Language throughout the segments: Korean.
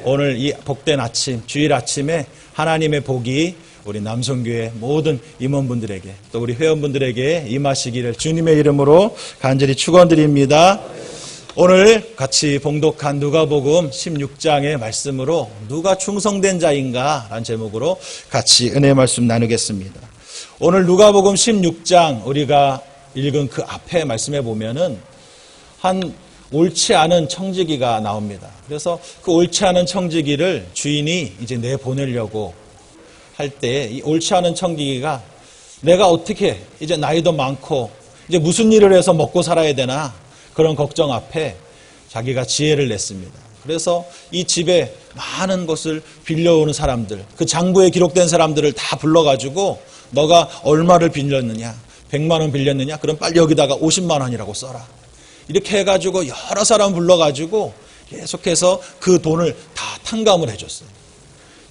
오늘 이 복된 아침, 주일 아침에 하나님의 복이 우리 남성교회 모든 임원분들에게 또 우리 회원분들에게 임하시기를 주님의 이름으로 간절히 축원드립니다. 오늘 같이 봉독한 누가복음 16장의 말씀으로 누가 충성된 자인가 라는 제목으로 같이 은혜 말씀 나누겠습니다. 오늘 누가복음 16장 우리가 읽은 그 앞에 말씀해 보면은 한 옳지 않은 청지기가 나옵니다. 그래서 그 옳지 않은 청지기를 주인이 이제 내보내려고 할 때 이 옳지 않은 청지기가 내가 어떻게 이제 나이도 많고 이제 무슨 일을 해서 먹고 살아야 되나 그런 걱정 앞에 자기가 지혜를 냈습니다. 그래서 이 집에 많은 것을 빌려오는 사람들, 그 장부에 기록된 사람들을 다 불러가지고 너가 얼마를 빌렸느냐, 100만 원 빌렸느냐, 그럼 빨리 여기다가 50만 원이라고 써라. 이렇게 해가지고 여러 사람 불러가지고 계속해서 그 돈을 다 탕감을 해줬어요.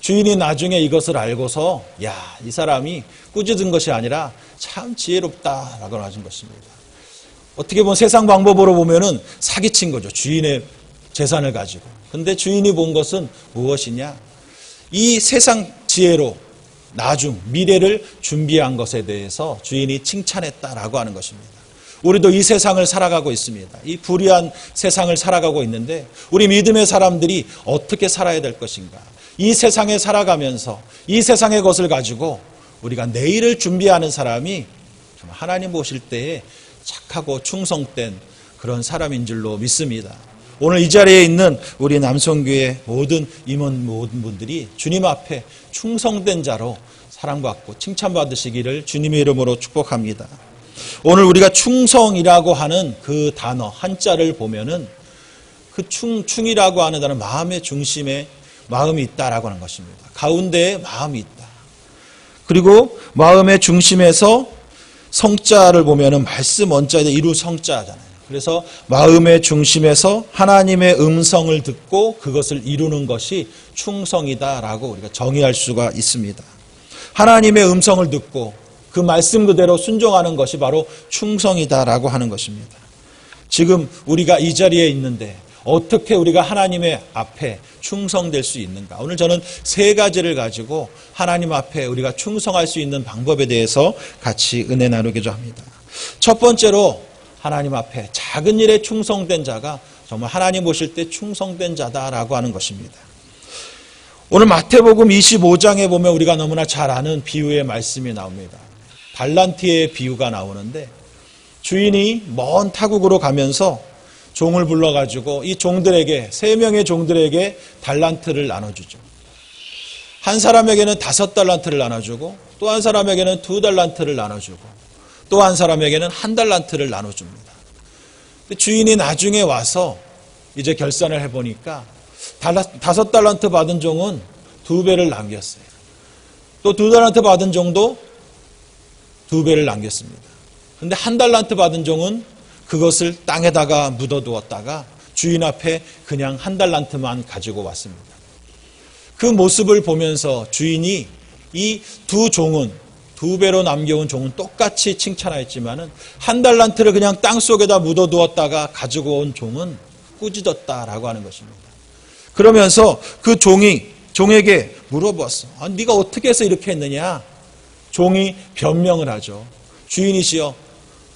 주인이 나중에 이것을 알고서 야, 이 사람이 꾸짖은 것이 아니라 참 지혜롭다라고 하신 것입니다. 어떻게 보면 세상 방법으로 보면은 사기친 거죠. 주인의 재산을 가지고. 근데 주인이 본 것은 무엇이냐? 이 세상 지혜로 나중 미래를 준비한 것에 대해서 주인이 칭찬했다라고 하는 것입니다. 우리도 이 세상을 살아가고 있습니다. 이 불의한 세상을 살아가고 있는데 우리 믿음의 사람들이 어떻게 살아야 될 것인가? 이 세상에 살아가면서 이 세상의 것을 가지고 우리가 내일을 준비하는 사람이 하나님 오실 때에 착하고 충성된 그런 사람인 줄로 믿습니다. 오늘 이 자리에 있는 우리 남성교회 모든 임원 모든 분들이 주님 앞에 충성된 자로 사랑받고 칭찬받으시기를 주님의 이름으로 축복합니다. 오늘 우리가 충성이라고 하는 그 단어 한자를 보면은 그 충이라고 하는 단어는 마음의 중심에 마음이 있다라고 하는 것입니다. 가운데에 마음이 있다. 그리고 마음의 중심에서 성자를 보면은 말씀 원자에 이루 성자잖아요. 그래서 마음의 중심에서 하나님의 음성을 듣고 그것을 이루는 것이 충성이다라고 우리가 정의할 수가 있습니다. 하나님의 음성을 듣고 그 말씀 그대로 순종하는 것이 바로 충성이다라고 하는 것입니다. 지금 우리가 이 자리에 있는데 어떻게 우리가 하나님의 앞에 충성될 수 있는가? 오늘 저는 세 가지를 가지고 하나님 앞에 우리가 충성할 수 있는 방법에 대해서 같이 은혜 나누기도 합니다. 첫 번째로 하나님 앞에 작은 일에 충성된 자가 정말 하나님 오실 때 충성된 자다라고 하는 것입니다. 오늘 마태복음 25장에 보면 우리가 너무나 잘 아는 비유의 말씀이 나옵니다. 달란트의 비유가 나오는데 주인이 먼 타국으로 가면서 종을 불러가지고 이 종들에게 3명의 종들에게 달란트를 나눠주죠. 한 사람에게는 5달란트를 나눠주고 또 한 사람에게는 2달란트를 나눠주고 또 한 사람에게는 1달란트를 나눠줍니다. 주인이 나중에 와서 이제 결산을 해보니까 5달란트 받은 종은 2배를 남겼어요. 또 2달란트 받은 종도 2배를 남겼습니다. 그런데 1달란트 받은 종은 그것을 땅에다가 묻어두었다가 주인 앞에 그냥 1달란트만 가지고 왔습니다. 그 모습을 보면서 주인이 이 두 종은 2배로 남겨온 종은 똑같이 칭찬하였지만은 1달란트를 그냥 땅 속에다 묻어두었다가 가지고 온 종은 꾸짖었다라고 하는 것입니다. 그러면서 그 종에게 물어보았어. 네가 어떻게 해서 이렇게 했느냐? 종이 변명을 하죠. 주인이시여,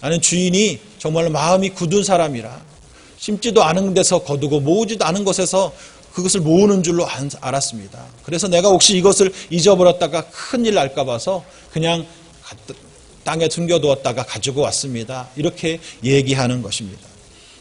나는 주인이 정말 마음이 굳은 사람이라 심지도 않은 데서 거두고 모으지도 않은 곳에서 그것을 모으는 줄로 알았습니다. 그래서 내가 혹시 이것을 잊어버렸다가 큰일 날까 봐서 그냥 땅에 숨겨두었다가 가지고 왔습니다. 이렇게 얘기하는 것입니다.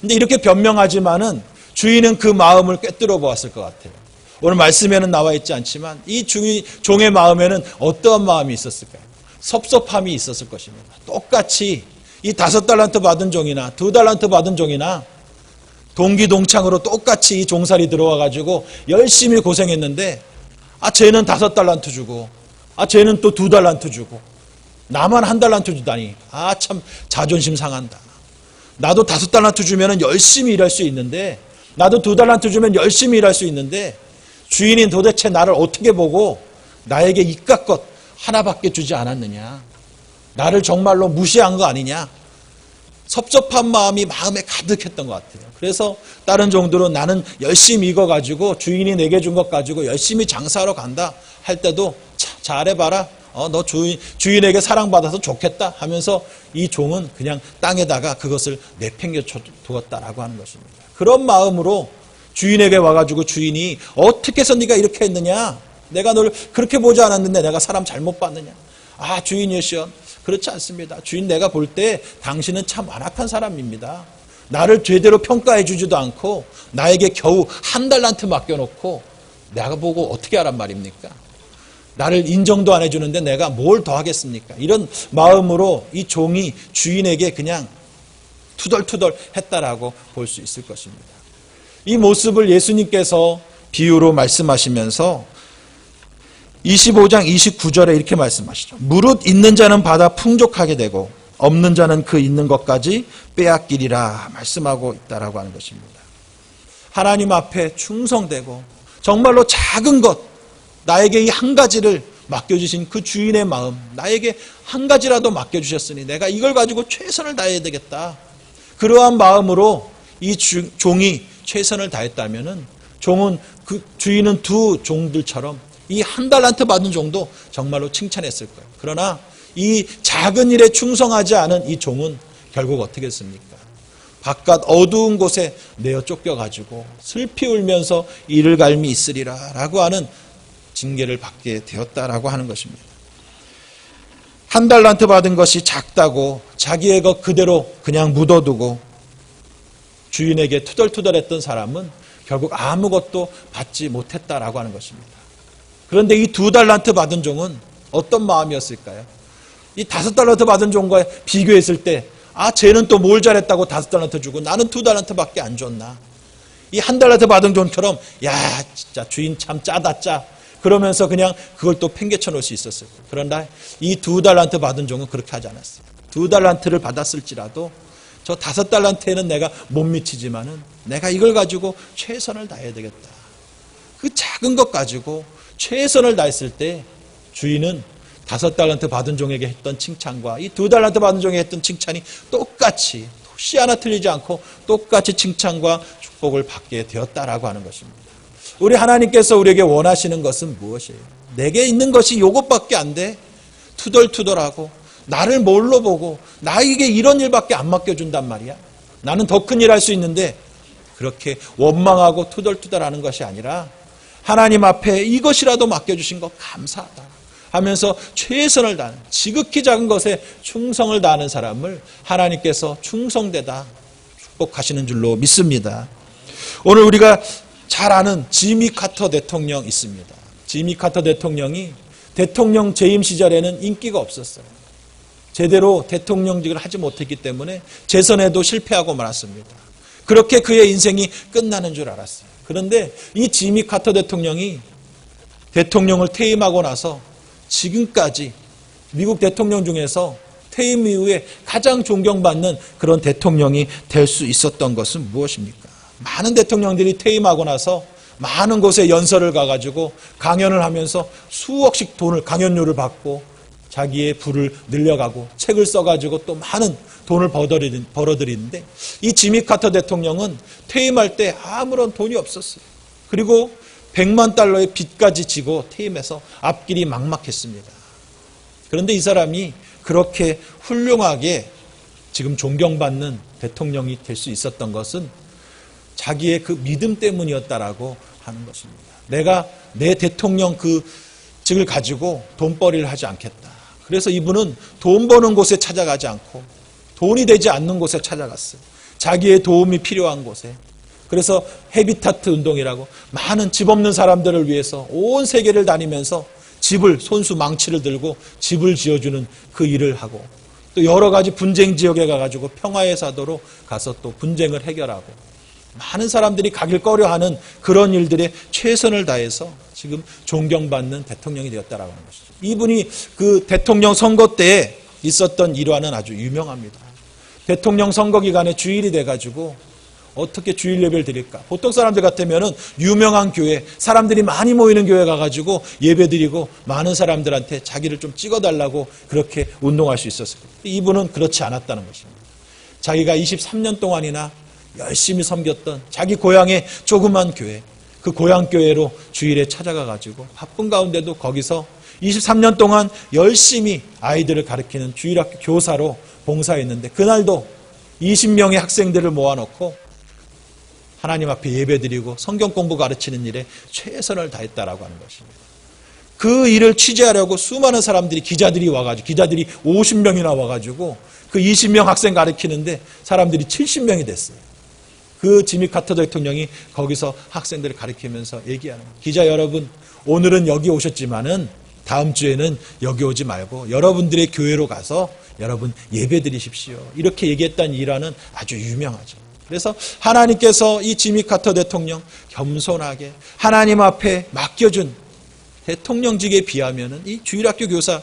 근데 이렇게 변명하지만은 주인은 그 마음을 꿰뚫어 보았을 것 같아요. 오늘 말씀에는 나와 있지 않지만 이 종의 마음에는 어떠한 마음이 있었을까요? 섭섭함이 있었을 것입니다. 똑같이 이 5달란트 받은 종이나 2달란트 받은 종이나 동기동창으로 똑같이 이 종살이 들어와가지고 열심히 고생했는데 쟤는 5달란트 주고 쟤는 또 2달란트 주고 나만 1달란트 주다니 참 자존심 상한다. 나도 5달란트 주면 열심히 일할 수 있는데 나도 2달란트 주면 열심히 일할 수 있는데 주인이 도대체 나를 어떻게 보고 나에게 이깟 것 하나밖에 주지 않았느냐. 나를 정말로 무시한 거 아니냐. 섭섭한 마음이 마음에 가득했던 것 같아요. 그래서 다른 종들은 나는 열심히 익어가지고 주인이 내게 준 것 가지고 열심히 장사하러 간다 할 때도 잘해봐라. 너 주인에게 사랑받아서 좋겠다 하면서 이 종은 그냥 땅에다가 그것을 내팽겨 두었다라고 하는 것입니다. 그런 마음으로 주인에게 와가지고 주인이 어떻게 해서 네가 이렇게 했느냐? 내가 너를 그렇게 보지 않았는데 내가 사람 잘못 봤느냐? 아, 주인이시여. 그렇지 않습니다. 주인, 내가 볼 때 당신은 참 완악한 사람입니다. 나를 제대로 평가해 주지도 않고 나에게 겨우 한 달란트 맡겨놓고 내가 보고 어떻게 하란 말입니까? 나를 인정도 안 해주는데 내가 뭘 더 하겠습니까? 이런 마음으로 이 종이 주인에게 그냥 투덜투덜 했다라고 볼 수 있을 것입니다. 이 모습을 예수님께서 비유로 말씀하시면서 25장 29절에 이렇게 말씀하시죠. 무릇 있는 자는 받아 풍족하게 되고 없는 자는 그 있는 것까지 빼앗기리라 말씀하고 있다라고 하는 것입니다. 하나님 앞에 충성되고 정말로 작은 것, 나에게 이 한 가지를 맡겨주신 그 주인의 마음, 나에게 한 가지라도 맡겨주셨으니 내가 이걸 가지고 최선을 다해야 되겠다. 그러한 마음으로 이 종이 최선을 다했다면은 종은 그 주인은 두 종들처럼 이 한 달란트 받은 종도 정말로 칭찬했을 거예요. 그러나 이 작은 일에 충성하지 않은 이 종은 결국 어떻게 했습니까? 바깥 어두운 곳에 내어 쫓겨가지고 슬피 울면서 이를 갈미 있으리라 라고 하는 징계를 받게 되었다라고 하는 것입니다. 한 달란트 받은 것이 작다고 자기의 것 그대로 그냥 묻어두고 주인에게 투덜투덜했던 사람은 결국 아무것도 받지 못했다라고 하는 것입니다. 그런데 이 2달란트 받은 종은 어떤 마음이었을까요? 이 5달란트 받은 종과 비교했을 때 쟤는 또 뭘 잘했다고 5달란트 주고 나는 2달란트밖에 안 줬나? 이 1달란트 받은 종처럼 진짜 주인 참 짜다 짜. 그러면서 그냥 그걸 또 팽개쳐 놓을 수 있었어요. 그런데 이 2달란트 받은 종은 그렇게 하지 않았어요. 2달란트를 받았을지라도 저 5달란트에는 내가 못 미치지만은 내가 이걸 가지고 최선을 다해야 되겠다. 그 작은 것 가지고 최선을 다했을 때 주인은 5달란트 받은 종에게 했던 칭찬과 이 2달란트 받은 종에게 했던 칭찬이 똑같이 시 하나 틀리지 않고 똑같이 칭찬과 축복을 받게 되었다라고 하는 것입니다. 우리 하나님께서 우리에게 원하시는 것은 무엇이에요? 내게 있는 것이 이것밖에 안 돼. 투덜투덜하고 나를 뭘로 보고 나에게 이런 일밖에 안 맡겨준단 말이야. 나는 더 큰 일 할 수 있는데 그렇게 원망하고 투덜투덜하는 것이 아니라 하나님 앞에 이것이라도 맡겨주신 것 감사하다 하면서 최선을 다하는 지극히 작은 것에 충성을 다하는 사람을 하나님께서 충성되다 축복하시는 줄로 믿습니다. 오늘 우리가 잘 아는 지미 카터 대통령 있습니다. 지미 카터 대통령이 대통령 재임 시절에는 인기가 없었어요. 제대로 대통령직을 하지 못했기 때문에 재선에도 실패하고 말았습니다. 그렇게 그의 인생이 끝나는 줄 알았어요. 그런데 이 지미 카터 대통령이 대통령을 퇴임하고 나서 지금까지 미국 대통령 중에서 퇴임 이후에 가장 존경받는 그런 대통령이 될 수 있었던 것은 무엇입니까? 많은 대통령들이 퇴임하고 나서 많은 곳에 연설을 가가지고 강연을 하면서 수억씩 돈을 강연료를 받고 자기의 부를 늘려가고 책을 써가지고 또 많은 돈을 벌어들이는데 이 지미 카터 대통령은 퇴임할 때 아무런 돈이 없었어요. 그리고 100만 달러의 빚까지 지고 퇴임해서 앞길이 막막했습니다. 그런데 이 사람이 그렇게 훌륭하게 지금 존경받는 대통령이 될 수 있었던 것은 자기의 그 믿음 때문이었다라고 하는 것입니다. 내가 내 대통령 그 직을 가지고 돈벌이를 하지 않겠다. 그래서 이분은 돈 버는 곳에 찾아가지 않고 돈이 되지 않는 곳에 찾아갔어요. 자기의 도움이 필요한 곳에. 그래서 헤비타트 운동이라고 많은 집 없는 사람들을 위해서 온 세계를 다니면서 집을 손수 망치를 들고 집을 지어주는 그 일을 하고 또 여러 가지 분쟁 지역에 가가지고 평화의 사도로 가서 또 분쟁을 해결하고 많은 사람들이 가길 꺼려하는 그런 일들에 최선을 다해서 지금 존경받는 대통령이 되었다라고 하는 것이죠. 이분이 그 대통령 선거 때에 있었던 일화는 아주 유명합니다. 대통령 선거 기간에 주일이 돼가지고 어떻게 주일 예배를 드릴까? 보통 사람들 같으면은 유명한 교회, 사람들이 많이 모이는 교회 가가지고 예배 드리고 많은 사람들한테 자기를 좀 찍어달라고 그렇게 운동할 수 있었을 거예요. 이분은 그렇지 않았다는 것입니다. 자기가 23년 동안이나 열심히 섬겼던 자기 고향의 조그만 교회, 그 고향 교회로 주일에 찾아가가지고 바쁜 가운데도 거기서 23년 동안 열심히 아이들을 가르치는 주일학교 교사로 봉사했는데, 그날도 20명의 학생들을 모아놓고 하나님 앞에 예배드리고 성경 공부 가르치는 일에 최선을 다했다라고 하는 것입니다. 그 일을 취재하려고 수많은 사람들이, 기자들이 50명이나 와가지고 그 20명 학생 가르치는데 사람들이 70명이 됐어요. 그 지미 카터 대통령이 거기서 학생들을 가르치면서 얘기하는 거예요. 기자 여러분, 오늘은 여기 오셨지만은 다음 주에는 여기 오지 말고 여러분들의 교회로 가서 여러분 예배 드리십시오. 이렇게 얘기했던 일화는 아주 유명하죠. 그래서 하나님께서 이 지미 카터 대통령 겸손하게 하나님 앞에 맡겨준 대통령직에 비하면은 이 주일학교 교사,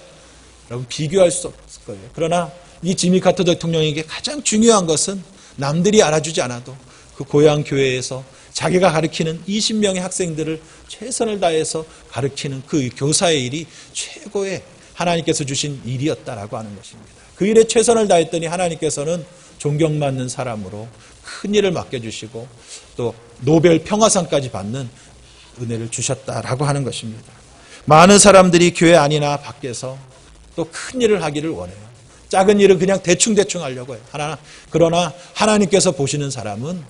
여러분 비교할 수 없을 거예요. 그러나 이 지미 카터 대통령에게 가장 중요한 것은 남들이 알아주지 않아도 그 고향 교회에서 자기가 가르치는 20명의 학생들을 최선을 다해서 가르치는 그 교사의 일이 최고의 하나님께서 주신 일이었다라고 하는 것입니다. 그 일에 최선을 다했더니 하나님께서는 존경받는 사람으로 큰 일을 맡겨주시고 또 노벨 평화상까지 받는 은혜를 주셨다라고 하는 것입니다. 많은 사람들이 교회 안이나 밖에서 또 큰 일을 하기를 원해요. 작은 일은 그냥 대충 하려고 해요. 그러나 하나님께서 보시는 사람은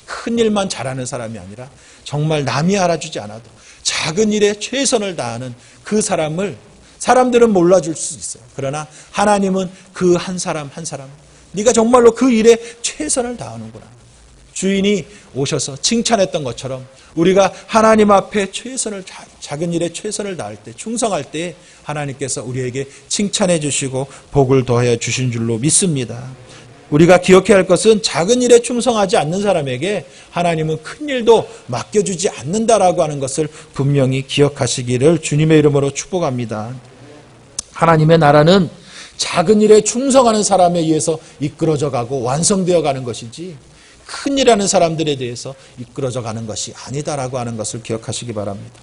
큰 일만 잘하는 사람이 아니라 정말 남이 알아주지 않아도 작은 일에 최선을 다하는 그 사람을 사람들은 몰라줄 수 있어요. 그러나 하나님은 그 한 사람 한 사람, 네가 정말로 그 일에 최선을 다하는구나. 주인이 오셔서 칭찬했던 것처럼 우리가 하나님 앞에 작은 일에 최선을 다할 때, 충성할 때 하나님께서 우리에게 칭찬해 주시고 복을 더해 주신 줄로 믿습니다. 우리가 기억해야 할 것은 작은 일에 충성하지 않는 사람에게 하나님은 큰 일도 맡겨주지 않는다라고 하는 것을 분명히 기억하시기를 주님의 이름으로 축복합니다. 하나님의 나라는 작은 일에 충성하는 사람에 의해서 이끌어져 가고 완성되어 가는 것이지 큰 일하는 사람들에 대해서 이끌어져 가는 것이 아니다라고 하는 것을 기억하시기 바랍니다.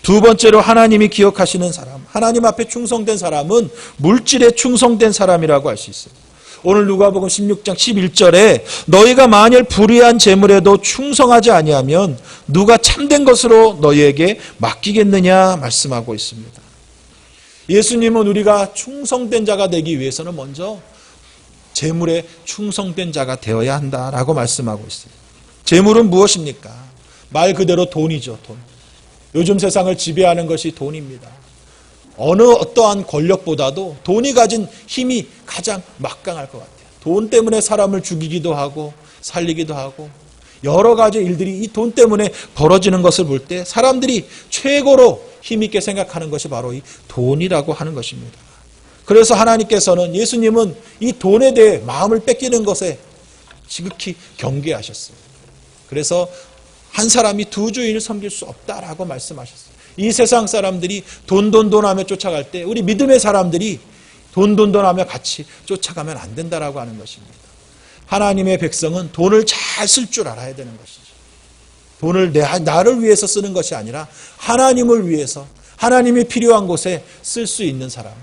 두 번째로 하나님이 기억하시는 사람, 하나님 앞에 충성된 사람은 물질에 충성된 사람이라고 할 수 있어요. 오늘 누가복음 16장 11절에 너희가 만일 불의한 재물에도 충성하지 아니하면 누가 참된 것으로 너희에게 맡기겠느냐 말씀하고 있습니다. 예수님은 우리가 충성된 자가 되기 위해서는 먼저 재물에 충성된 자가 되어야 한다라고 말씀하고 있어요. 재물은 무엇입니까? 말 그대로 돈이죠. 돈. 요즘 세상을 지배하는 것이 돈입니다. 어떠한 권력보다도 돈이 가진 힘이 가장 막강할 것 같아요. 돈 때문에 사람을 죽이기도 하고 살리기도 하고 여러 가지 일들이 이 돈 때문에 벌어지는 것을 볼 때 사람들이 최고로 힘있게 생각하는 것이 바로 이 돈이라고 하는 것입니다. 그래서 하나님께서는, 예수님은 이 돈에 대해 마음을 뺏기는 것에 지극히 경계하셨어요. 그래서 한 사람이 두 주인을 섬길 수 없다라고 말씀하셨어요. 이 세상 사람들이 돈 하며 쫓아갈 때 우리 믿음의 사람들이 돈 하며 같이 쫓아가면 안 된다라고 하는 것입니다. 하나님의 백성은 돈을 잘 쓸 줄 알아야 되는 것이죠. 돈을 나를 위해서 쓰는 것이 아니라 하나님을 위해서, 하나님이 필요한 곳에 쓸 수 있는 사람,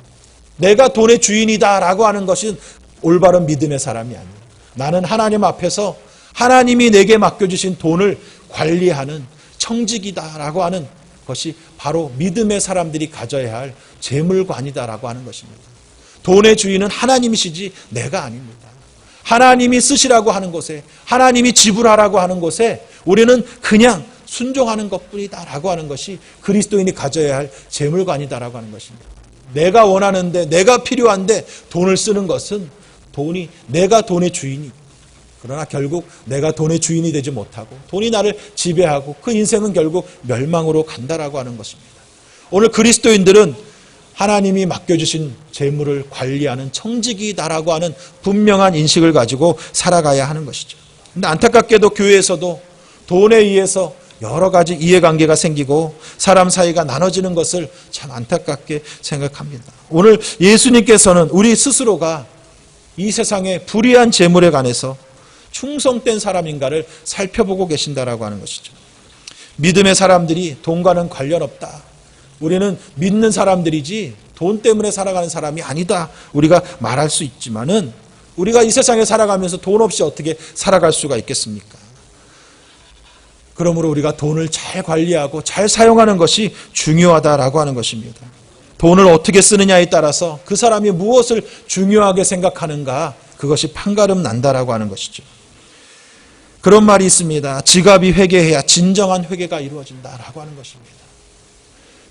내가 돈의 주인이다라고 하는 것은 올바른 믿음의 사람이 아니에요. 나는 하나님 앞에서 하나님이 내게 맡겨주신 돈을 관리하는 청직이다라고 하는 것이 바로 믿음의 사람들이 가져야 할 재물관이다라고 하는 것입니다. 돈의 주인은 하나님이시지 내가 아닙니다. 하나님이 쓰시라고 하는 곳에, 하나님이 지불하라고 하는 곳에 우리는 그냥 순종하는 것뿐이다라고 하는 것이 그리스도인이 가져야 할 재물관이다라고 하는 것입니다. 내가 원하는데, 내가 필요한데 돈을 쓰는 것은 내가 돈의 주인이, 그러나 결국 내가 돈의 주인이 되지 못하고 돈이 나를 지배하고 그 인생은 결국 멸망으로 간다라고 하는 것입니다. 오늘 그리스도인들은 하나님이 맡겨주신 재물을 관리하는 청직이다라고 하는 분명한 인식을 가지고 살아가야 하는 것이죠. 그런데 안타깝게도 교회에서도 돈에 의해서 여러 가지 이해관계가 생기고 사람 사이가 나눠지는 것을 참 안타깝게 생각합니다. 오늘 예수님께서는 우리 스스로가 이 세상의 불의한 재물에 관해서 충성된 사람인가를 살펴보고 계신다라고 하는 것이죠. 믿음의 사람들이 돈과는 관련 없다. 우리는 믿는 사람들이지 돈 때문에 살아가는 사람이 아니다. 우리가 말할 수 있지만은 우리가 이 세상에 살아가면서 돈 없이 어떻게 살아갈 수가 있겠습니까? 그러므로 우리가 돈을 잘 관리하고 잘 사용하는 것이 중요하다라고 하는 것입니다. 돈을 어떻게 쓰느냐에 따라서 그 사람이 무엇을 중요하게 생각하는가, 그것이 판가름 난다라고 하는 것이죠. 그런 말이 있습니다. 지갑이 회개해야 진정한 회개가 이루어진다라고 하는 것입니다.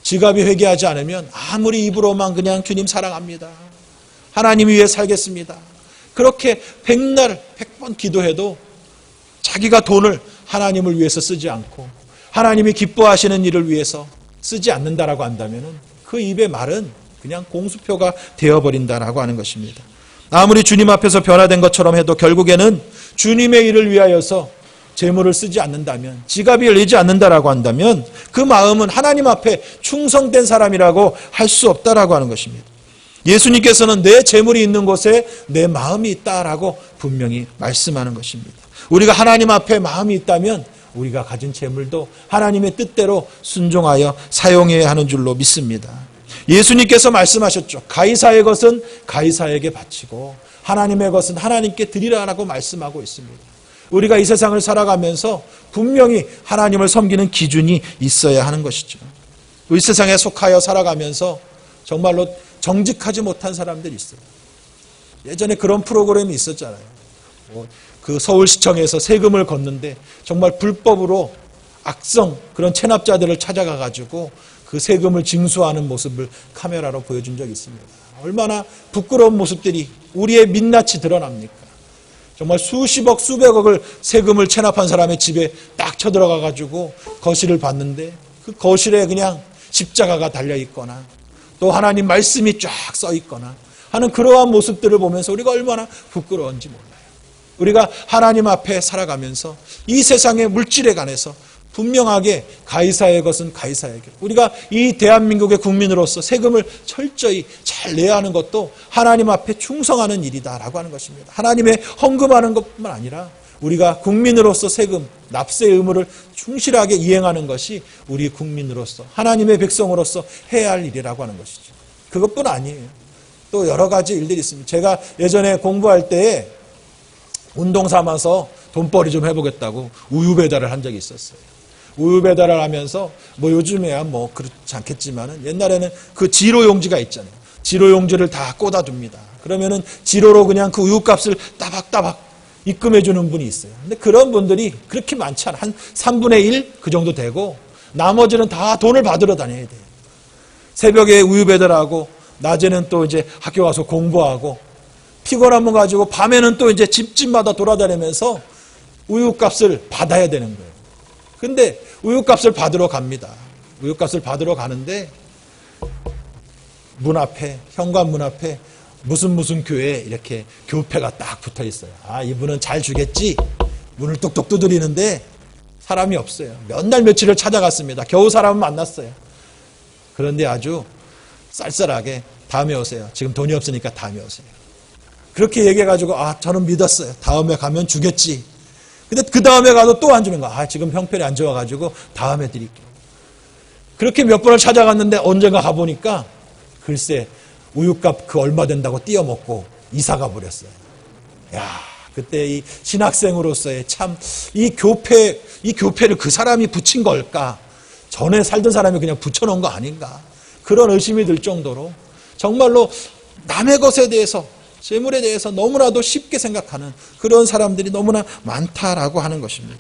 지갑이 회개하지 않으면 아무리 입으로만 그냥 주님 사랑합니다, 하나님 위해 살겠습니다, 그렇게 100날 100번 기도해도 자기가 돈을 하나님을 위해서 쓰지 않고 하나님이 기뻐하시는 일을 위해서 쓰지 않는다라고 한다면 그 입의 말은 그냥 공수표가 되어버린다라고 하는 것입니다. 아무리 주님 앞에서 변화된 것처럼 해도 결국에는 주님의 일을 위하여서 재물을 쓰지 않는다면, 지갑이 열리지 않는다라고 한다면 그 마음은 하나님 앞에 충성된 사람이라고 할 수 없다라고 하는 것입니다. 예수님께서는 내 재물이 있는 곳에 내 마음이 있다라고 분명히 말씀하는 것입니다. 우리가 하나님 앞에 마음이 있다면 우리가 가진 재물도 하나님의 뜻대로 순종하여 사용해야 하는 줄로 믿습니다. 예수님께서 말씀하셨죠. 가이사의 것은 가이사에게 바치고 하나님의 것은 하나님께 드리라라고 말씀하고 있습니다. 우리가 이 세상을 살아가면서 분명히 하나님을 섬기는 기준이 있어야 하는 것이죠. 이 세상에 속하여 살아가면서 정말로 정직하지 못한 사람들이 있어요. 예전에 그런 프로그램이 있었잖아요. 그 서울시청에서 세금을 걷는데 정말 불법으로 악성 그런 체납자들을 찾아가 가지고 그 세금을 징수하는 모습을 카메라로 보여준 적이 있습니다. 얼마나 부끄러운 모습들이 우리의 민낯이 드러납니까? 정말 수십억 수백억을 세금을 체납한 사람의 집에 딱 쳐들어가 가지고 거실을 봤는데 그 거실에 그냥 십자가가 달려 있거나 또 하나님 말씀이 쫙 써 있거나 하는 그러한 모습들을 보면서 우리가 얼마나 부끄러운지 몰라요. 우리가 하나님 앞에 살아가면서 이 세상의 물질에 관해서 분명하게 가이사의 것은 가이사에게, 우리가 이 대한민국의 국민으로서 세금을 철저히 잘 내야 하는 것도 하나님 앞에 충성하는 일이다라고 하는 것입니다. 하나님의 헌금하는 것뿐만 아니라 우리가 국민으로서 세금, 납세 의무를 충실하게 이행하는 것이 우리 국민으로서 하나님의 백성으로서 해야 할 일이라고 하는 것이죠. 그것뿐 아니에요. 또 여러 가지 일들이 있습니다. 제가 예전에 공부할 때에 운동 삼아서 돈벌이 좀 해보겠다고 우유 배달을 한 적이 있었어요. 우유 배달을 하면서 뭐 요즘에야 뭐 그렇지 않겠지만은 옛날에는 그 지로 용지가 있잖아요. 지로 용지를 다 꽂아둡니다. 그러면은 지로로 그냥 그 우유값을 따박따박 입금해 주는 분이 있어요. 근데 그런 분들이 그렇게 많지 않아. 한 3분의 1 그 정도 되고 나머지는 다 돈을 받으러 다녀야 돼요. 새벽에 우유 배달하고 낮에는 또 이제 학교 와서 공부하고 피곤한 분 가지고 밤에는 또 이제 집집마다 돌아다니면서 우유값을 받아야 되는 거예요. 근데 우유값을 받으러 갑니다. 우유값을 받으러 가는데 문 앞에, 현관 문 앞에 무슨 교회에 이렇게 교패가 딱 붙어 있어요. 아, 이분은 잘 주겠지? 문을 뚝뚝 두드리는데 사람이 없어요. 몇 날 며칠을 찾아갔습니다. 겨우 사람은 만났어요. 그런데 아주 쌀쌀하게 다음에 오세요. 지금 돈이 없으니까 다음에 오세요. 그렇게 얘기해가지고 저는 믿었어요. 다음에 가면 주겠지. 근데 그 다음에 가도 또 안 주는 거야. 지금 형편이 안 좋아가지고 다음에 드릴게요. 그렇게 몇 번을 찾아갔는데 언젠가 가보니까 글쎄 우유값 그 얼마 된다고 띄어먹고 이사가 버렸어요. 야, 그때 이 신학생으로서의 참 이 교패를 그 사람이 붙인 걸까? 전에 살던 사람이 그냥 붙여놓은 거 아닌가? 그런 의심이 들 정도로 정말로 남의 것에 대해서, 재물에 대해서 너무나도 쉽게 생각하는 그런 사람들이 너무나 많다라고 하는 것입니다.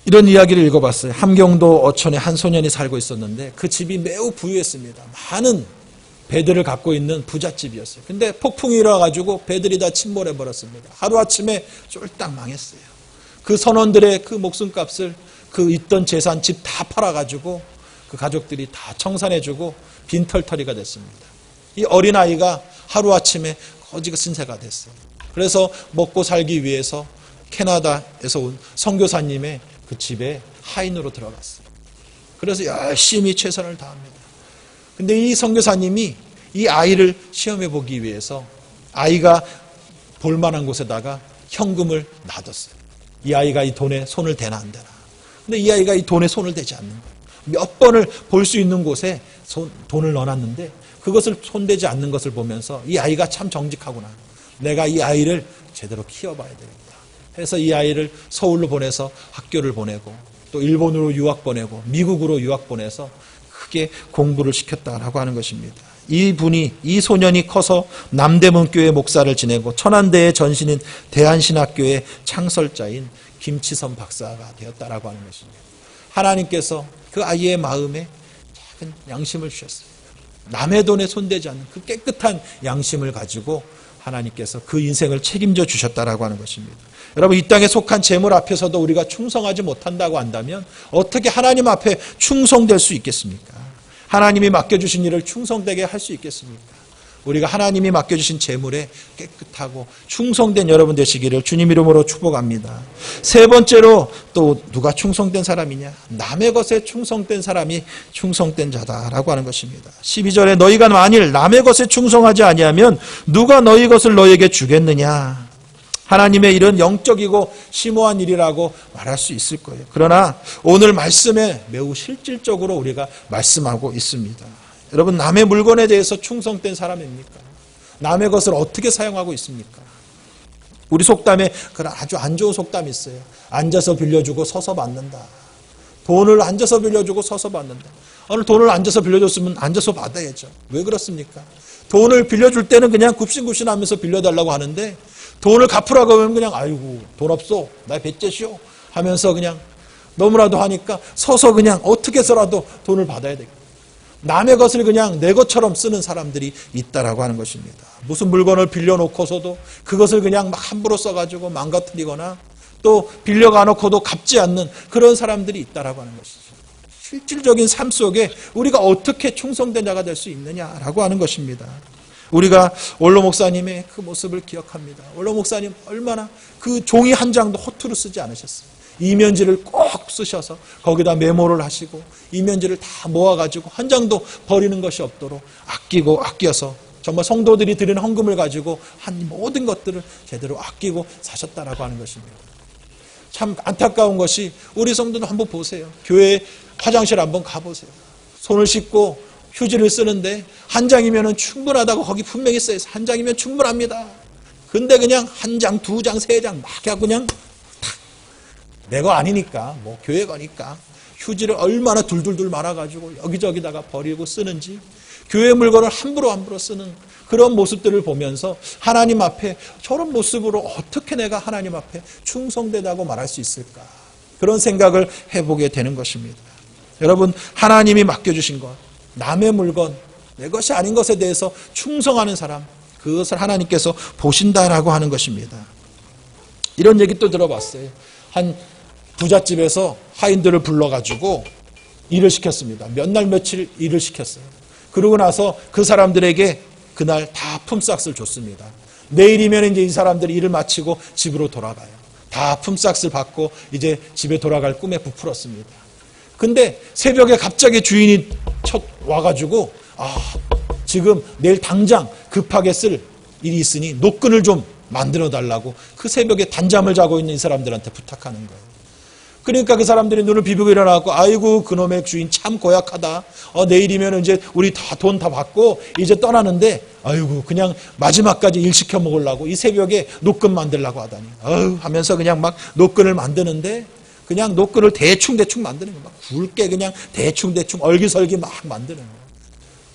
이런 이야기를 읽어봤어요. 함경도 어촌에 한 소년이 살고 있었는데 그 집이 매우 부유했습니다. 많은 배들을 갖고 있는 부잣집이었어요. 근데 폭풍이 일어나가지고 배들이 다 침몰해버렸습니다. 하루아침에 쫄딱 망했어요. 그 선원들의 그 목숨값을 그 있던 재산 집 다 팔아가지고 그 가족들이 다 청산해주고 빈털터리가 됐습니다. 이 어린아이가 하루아침에 거지 신세가 됐어요. 그래서 먹고 살기 위해서 캐나다에서 온 선교사님의 그 집에 하인으로 들어갔어요. 그래서 열심히 최선을 다합니다. 근데 이 선교사님이 이 아이를 시험해 보기 위해서 아이가 볼만한 곳에다가 현금을 놔뒀어요. 이 아이가 이 돈에 손을 대나 안 대나. 근데 이 아이가 이 돈에 손을 대지 않는 거예요. 몇 번을 볼 수 있는 곳에 돈을 넣어놨는데 그것을 손대지 않는 것을 보면서 이 아이가 참 정직하구나. 내가 이 아이를 제대로 키워봐야 되겠다. 해서 이 아이를 서울로 보내서 학교를 보내고 또 일본으로 유학 보내고 미국으로 유학 보내서 크게 공부를 시켰다라고 하는 것입니다. 이 소년이 커서 남대문 교회 목사를 지내고 천안대의 전신인 대한신학교의 창설자인 김치선 박사가 되었다라고 하는 것입니다. 하나님께서 그 아이의 마음에 작은 양심을 주셨어요. 남의 돈에 손대지 않는 그 깨끗한 양심을 가지고 하나님께서 그 인생을 책임져 주셨다라고 하는 것입니다. 여러분, 이 땅에 속한 재물 앞에서도 우리가 충성하지 못한다고 한다면 어떻게 하나님 앞에 충성될 수 있겠습니까? 하나님이 맡겨주신 일을 충성되게 할 수 있겠습니까? 우리가 하나님이 맡겨주신 재물에 깨끗하고 충성된 여러분 되시기를 주님 이름으로 축복합니다. 세 번째로 또 누가 충성된 사람이냐? 남의 것에 충성된 사람이 충성된 자다라고 하는 것입니다. 12절에 너희가 만일 남의 것에 충성하지 아니하면 누가 너희 것을 너희에게 주겠느냐? 하나님의 일은 영적이고 심오한 일이라고 말할 수 있을 거예요. 그러나 오늘 말씀에 매우 실질적으로 우리가 말씀하고 있습니다. 여러분, 남의 물건에 대해서 충성된 사람입니까? 남의 것을 어떻게 사용하고 있습니까? 우리 속담에 그런 아주 안 좋은 속담이 있어요. 앉아서 빌려주고 서서 받는다. 돈을 앉아서 빌려주고 서서 받는다. 오늘 돈을 앉아서 빌려줬으면 앉아서 받아야죠. 왜 그렇습니까? 돈을 빌려줄 때는 그냥 굽신굽신하면서 빌려달라고 하는데 돈을 갚으라고 하면 그냥 아이고 돈 없어 나 배째시오 하면서 그냥 너무나도 하니까 서서 그냥 어떻게 해서라도 돈을 받아야 되겠다. 남의 것을 그냥 내 것처럼 쓰는 사람들이 있다라고 하는 것입니다. 무슨 물건을 빌려놓고서도 그것을 그냥 막 함부로 써가지고 망가뜨리거나 또 빌려가 놓고도 갚지 않는 그런 사람들이 있다라고 하는 것이죠. 실질적인 삶 속에 우리가 어떻게 충성된 자가 될 수 있느냐라고 하는 것입니다. 우리가 원로 목사님의 그 모습을 기억합니다. 원로 목사님 얼마나 그 종이 한 장도 허투루 쓰지 않으셨어요. 이면지를 꼭 쓰셔서 거기다 메모를 하시고 이면지를 다 모아가지고 한 장도 버리는 것이 없도록 아끼고 아껴서 정말 성도들이 드리는 헌금을 가지고 한 모든 것들을 제대로 아끼고 사셨다라고 하는 것입니다. 참 안타까운 것이 우리 성도들 한번 보세요. 교회 화장실 한번 가보세요. 손을 씻고 휴지를 쓰는데 한 장이면 충분하다고 거기 분명히 써있어요. 한 장이면 충분합니다. 근데 그냥 한 장, 두 장, 세 장 막 하고 그냥 탁 내 거 아니니까 뭐 교회 거니까 휴지를 얼마나 둘둘둘 말아가지고 여기저기다가 버리고 쓰는지 교회 물건을 함부로 쓰는 그런 모습들을 보면서 하나님 앞에 저런 모습으로 어떻게 내가 하나님 앞에 충성되다고 말할 수 있을까? 그런 생각을 해보게 되는 것입니다. 여러분, 하나님이 맡겨주신 것, 남의 물건, 내 것이 아닌 것에 대해서 충성하는 사람, 그것을 하나님께서 보신다라고 하는 것입니다. 이런 얘기 또 들어봤어요. 한 부잣집에서 하인들을 불러가지고 일을 시켰습니다. 몇 날 며칠 일을 시켰어요. 그러고 나서 그 사람들에게 그날 다 품삯을 줬습니다. 내일이면 이제 이 사람들이 일을 마치고 집으로 돌아가요. 다 품삯을 받고 이제 집에 돌아갈 꿈에 부풀었습니다. 근데 새벽에 갑자기 주인이 와가지고 지금 내일 당장 급하게 쓸 일이 있으니 노끈을 좀 만들어 달라고 그 새벽에 단잠을 자고 있는 이 사람들한테 부탁하는 거예요. 그러니까 그 사람들이 눈을 비비고 일어나고 아이고 그놈의 주인 참 고약하다. 내일이면 이제 우리 다 돈 다 받고 이제 떠나는데 아이고 그냥 마지막까지 일 시켜 먹으려고 이 새벽에 노끈 만들려고 하다니 하면서 그냥 막 노끈을 만드는데 그냥 노끈을 대충 만드는 거예요. 막 굵게 그냥 대충 얼기설기 막 만드는 거예요.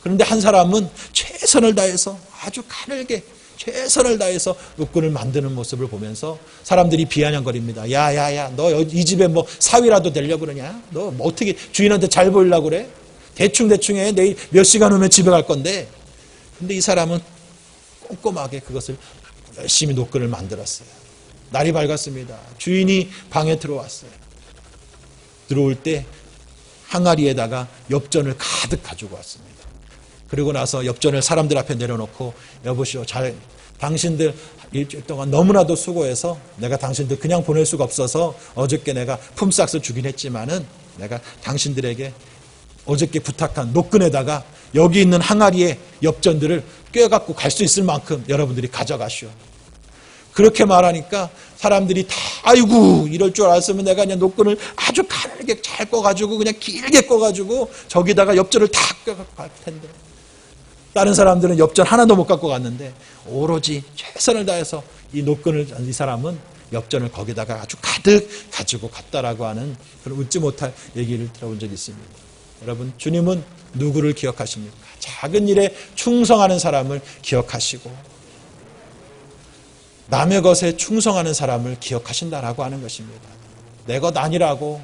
그런데 한 사람은 최선을 다해서 아주 가늘게 최선을 다해서 노끈을 만드는 모습을 보면서 사람들이 비아냥거립니다. 야야야 너 이 집에 뭐 사위라도 되려고 그러냐? 너 뭐 어떻게 주인한테 잘 보이려고 그래? 대충 해. 내일 몇 시간 후면 집에 갈 건데. 근데 이 사람은 꼼꼼하게 그것을 열심히 노끈을 만들었어요. 날이 밝았습니다. 주인이 방에 들어왔어요. 들어올 때 항아리에다가 엽전을 가득 가지고 왔습니다. 그리고 나서 엽전을 사람들 앞에 내려놓고 여보시오 당신들 일주일 동안 너무나도 수고해서 내가 당신들 그냥 보낼 수가 없어서 어저께 내가 품삯을 주긴 했지만은 내가 당신들에게 어저께 부탁한 노끈에다가 여기 있는 항아리에 엽전들을 꿰갖고 갈 수 있을 만큼 여러분들이 가져가시오. 그렇게 말하니까 사람들이 다 아이고 이럴 줄 알았으면 내가 그냥 노끈을 아주 가늘게 잘 꺼가지고 그냥 길게 꺼가지고 저기다가 엽전을 다 꿰갖고 갈 텐데 다른 사람들은 엽전 하나도 못 갖고 갔는데 오로지 최선을 다해서 이 노끈을 이 사람은 엽전을 거기다가 아주 가득 가지고 갔다라고 하는 그런 웃지 못할 얘기를 들어본 적이 있습니다. 여러분, 주님은 누구를 기억하십니까? 작은 일에 충성하는 사람을 기억하시고 남의 것에 충성하는 사람을 기억하신다라고 하는 것입니다. 내 것 아니라고,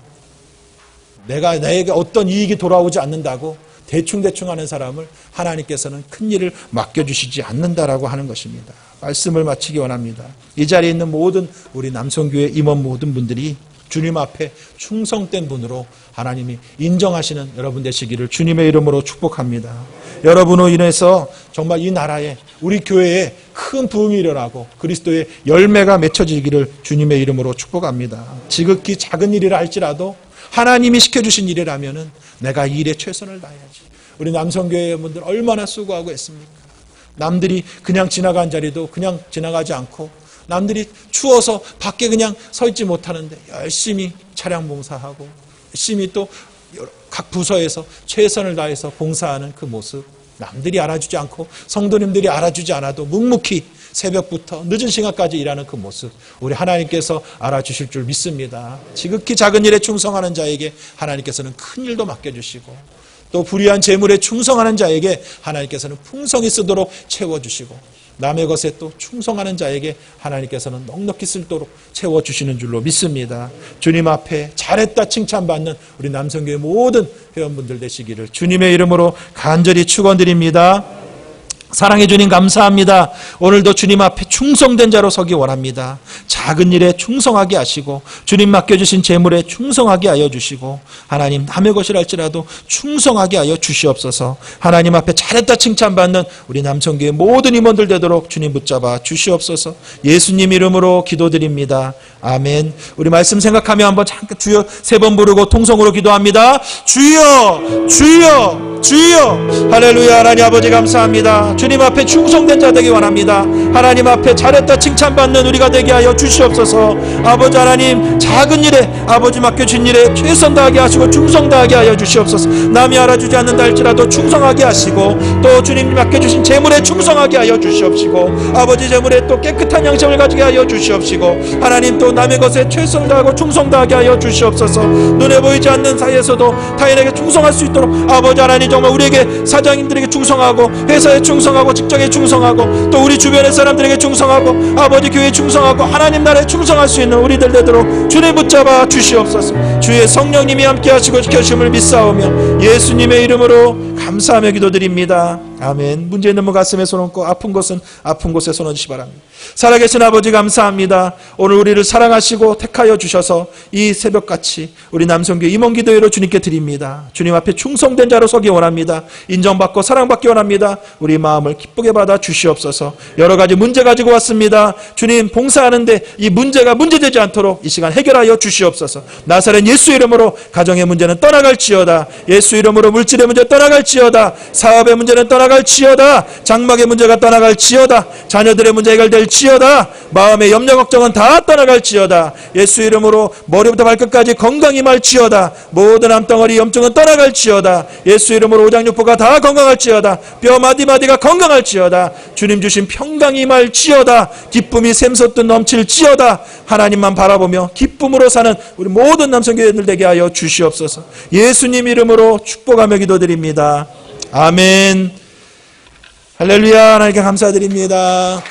내게 어떤 이익이 돌아오지 않는다고 대충대충 하는 사람을 하나님께서는 큰 일을 맡겨주시지 않는다라고 하는 것입니다. 말씀을 마치기 원합니다. 이 자리에 있는 모든 우리 남성교회 임원 모든 분들이 주님 앞에 충성된 분으로 하나님이 인정하시는 여러분 되시기를 주님의 이름으로 축복합니다. 여러분으로 인해서 정말 이 나라에 우리 교회에 큰 부흥이 일어나고 그리스도의 열매가 맺혀지기를 주님의 이름으로 축복합니다. 지극히 작은 일이라 할지라도 하나님이 시켜주신 일이라면은 내가 이 일에 최선을 다해야지. 우리 남성교회 분들 얼마나 수고하고 했습니까? 남들이 그냥 지나간 자리도 그냥 지나가지 않고 남들이 추워서 밖에 그냥 서 있지 못하는데 열심히 차량 봉사하고 열심히 또 각 부서에서 최선을 다해서 봉사하는 그 모습, 남들이 알아주지 않고 성도님들이 알아주지 않아도 묵묵히 새벽부터 늦은 시간까지 일하는 그 모습, 우리 하나님께서 알아주실 줄 믿습니다. 지극히 작은 일에 충성하는 자에게 하나님께서는 큰 일도 맡겨주시고 또 불의한 재물에 충성하는 자에게 하나님께서는 풍성히 쓰도록 채워주시고 남의 것에 또 충성하는 자에게 하나님께서는 넉넉히 쓸도록 채워주시는 줄로 믿습니다. 주님 앞에 잘했다 칭찬받는 우리 남성교회 모든 회원분들 되시기를 주님의 이름으로 간절히 축원드립니다. 사랑해 주님 감사합니다. 오늘도 주님 앞에 충성된 자로 서기 원합니다. 작은 일에 충성하게 하시고 주님 맡겨주신 재물에 충성하게 하여 주시고 하나님 남의 것이랄지라도 충성하게 하여 주시옵소서. 하나님 앞에 잘했다 칭찬받는 우리 남성교회 모든 임원들 되도록 주님 붙잡아 주시옵소서. 예수님 이름으로 기도드립니다. 아멘. 우리 말씀 생각하며 한번 잠깐 주여 3번 부르고 통성으로 기도합니다. 주여 주여 주여. 할렐루야. 하나님 아버지 감사합니다. 주님 앞에 충성된 자 되기 원합니다. 하나님 앞에 잘했다 칭찬받는 우리가 되게 하여 주시옵소서. 아버지 하나님, 작은 일에 아버지 맡겨진 일에 최선 다하게 하시고 충성 다하게 하여 주시옵소서. 남이 알아주지 않는다 할지라도 충성하게 하시고 또 주님 맡겨주신 재물에 충성하게 하여 주시옵시고 아버지 재물에 또 깨끗한 양심을 가지게 하여 주시옵시고 하나님 또 남의 것에 최선 다하고 충성 다하게 하여 주시옵소서. 눈에 보이지 않는 사이에서도 타인에게 충성할 수 있도록 아버지 하나님 정말 우리에게 사장님들에게 충성하고 회사에 충성하고 직장에 충성하고 또 우리 주변의 사람들에게 충성하고 아버지 교회에 충성하고 하나님 나라에 충성할 수 있는 우리들 되도록 주님 붙잡아 주시옵소서. 주의 성령님이 함께 하시고 지켜주심을 믿사오며 예수님의 이름으로 감사하며 기도드립니다. 아멘. 문제 있는 분 가슴에 손 얹고 아픈 곳은 아픈 곳에 손 얹으시 바랍니다. 살아계신 아버지 감사합니다. 오늘 우리를 사랑하시고 택하여 주셔서 이 새벽같이 우리 남성교회 임원기도회로 주님께 드립니다. 주님 앞에 충성된 자로 서기 원합니다. 인정받고 사랑받기 원합니다. 우리 마음을 기쁘게 받아 주시옵소서. 여러 가지 문제 가지고 왔습니다. 주님 봉사하는데 이 문제가 문제되지 않도록 이 시간 해결하여 주시옵소서. 나사렛 예수 이름으로 가정의 문제는 떠나갈지어다. 예수 이름으로 물질의 문제 떠나갈지어다. 사업의 문제는 떠나갈지어다. 장막의 문제가 떠나갈지어다. 자녀들의 문제 해결될지어다. 마음의 염려 걱정은 다 떠나갈지어다. 예수 이름으로 머리부터 발끝까지 건강히 말지어다. 모든 암덩어리 염증은 떠나갈지어다. 예수 이름으로 오장육부가 다 건강할지어다. 뼈 마디마디가 건강할지어다. 주님 주신 평강이 말지어다. 기쁨이 샘솟듯 넘칠지어다. 하나님만 바라보며 기쁨으로 사는 우리 모든 남성교회들 되게 하여 주시옵소서. 예수님 이름으로 축복하며 기도드립니다. 아멘. 할렐루야. 하나님께 감사드립니다.